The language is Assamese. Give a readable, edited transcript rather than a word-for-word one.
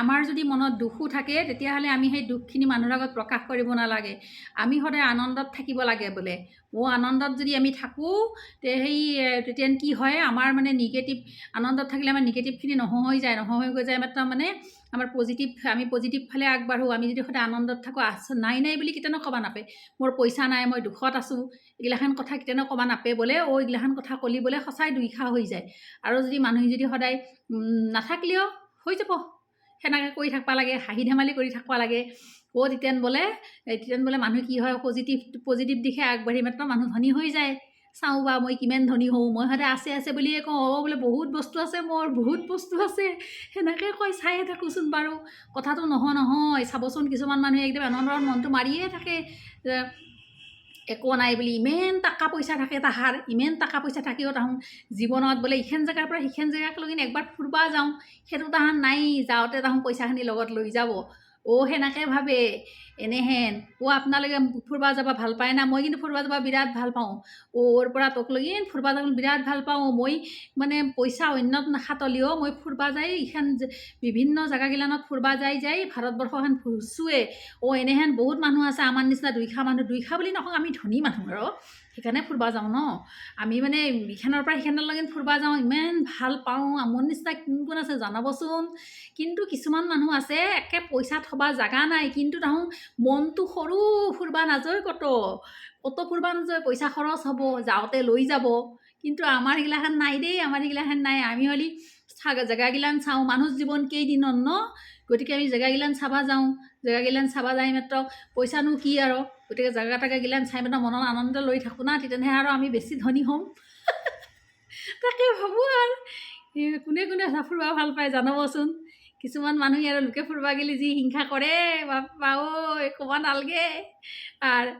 আমাৰ যদি মনত দুখো থাকে তেতিয়াহ'লে আমি সেই দুখখিনি মানুহৰ আগত প্ৰকাশ কৰিব নালাগে। আমি সদায় আনন্দত থাকিব লাগে বোলে। আনন্দত যদি আমি থাকোঁ তেতিয়া কি হয়, আমাৰ মানে নিগেটিভ, আনন্দত থাকিলে আমাৰ নিগেটিভখিনি নোহোৱা হৈ যায় মাত্ৰ মানে আমাৰ আমি পজিটিভ ফালে আগবাঢ়োঁ। আমি যদি সদায় আনন্দত থাকোঁ, নাই বুলি কেতিয়ানো ক'ব নাপায়। মোৰ পইচা নাই, মই দুখত আছোঁ, এইগিলাখান কথা কেতিয়ানো ক'ব নাপায় বোলে। এইগিলাখান কথা ক'লি বোলে সঁচাই দুইখা হৈ যায়। আৰু যদি মানুহে যদি সদায় নাথাকিলেও হৈ যাব, সেনেকৈ কৰি থাকিব লাগে, হাঁহি ধেমালি কৰি থাকিব লাগে। তেতিয়া বোলে মানুহ কি হয়, পজিটিভ দিশে আগবাঢ়ি মাত্ৰ মানুহ ধনী হৈ যায়। চাওঁ বা মই কিমান ধনী হওঁ, মই সদায় আছে বুলিয়ে কওঁ, বোলে বহুত বস্তু আছে, মোৰ বহুত বস্তু আছে, সেনেকৈ কৈ চায়ে থাকোঁচোন বাৰু। কথাটো নহয় চাবচোন, কিছুমান মানুহে একদম আনন্দত মনটো মাৰিয়ে থাকে, একো নাই বুলি। ইমান টকা পইচা থাকে তাহাৰ, ইমান টকা পইচা থাকিও তাহোন জীৱনত বোলে ইখন জেগাৰ পৰা সিখন জেগাক লগিন একবাৰ ফুৰিব যাওঁ, সেইটো তাহান নাই। যাওঁতে তাহোন পইচাখিনি লগত লৈ যাব। সেনেকৈ ভাবে এনেহেন। আপোনালোকে ফুৰিব যাব ভাল পায় না? মই কিন্তু ফুৰিব যাব বিৰাট ভাল পাওঁ। ওৰ পৰা তোক লগিন ফুৰিব যাব বিৰাট ভাল পাওঁ। মই মানে পইচা অন্যত নাখাটলিও মই ফুৰিব যাই এইখান বিভিন্ন জেগাগিলানত ফুৰিব যাই ভাৰতবৰ্ষখন ঘূৰছোৱে। এনেহেন বহুত মানুহ আছে আমাৰ নিচিনা দুইখা মানুহ, দুইখা বুলি নকওঁ, আমি ধনী মানুহ আৰু সেইকাৰণে ফুৰিব যাওঁ ন। আমি মানে ইখানৰ পৰা সিখানৰ লগিন ফুৰিব যাওঁ, ইমান ভাল পাওঁ। মোৰ নিচিনা কোন আছে জনাবচোন। কিন্তু কিছুমান মানুহ আছে একে পইচা থব জাগা নাই, কিন্তু তাহোন মনটো সৰু, ফুৰিব নাযায় ক'তো ফুৰিব নাযায়, পইচা খৰচ হ'ব, যাওঁতে লৈ যাব। কিন্তু আমাৰ এইগিলাখান নাই দেই, আমাৰ এইগিলাখান নাই। আমি হ'লে জেগাগিলান চাওঁ, মানুহ জীৱন কেইদিনৰ ন, গতিকে আমি জেগাগিলান চাব যাওঁ। জেগাগিলান চাব যাই মাত্ৰ পইচানো কি আৰু, গতিকে জেগাগিলান চাই মাত্ৰ মনত আনন্দ লৈ থাকোঁ না, তেতিয়াহে আৰু আমি বেছি ধনী হ'ম। তাকে ভাবোঁ আৰু কোনে ফুৰিব ভাল পায় জনাবচোন। কিছুমান মানুহে আৰু লোকে ফুৰিব গ'লে যি হিংসা কৰে, বাপ্পা ঐ ক'ব নালাগে। আৰু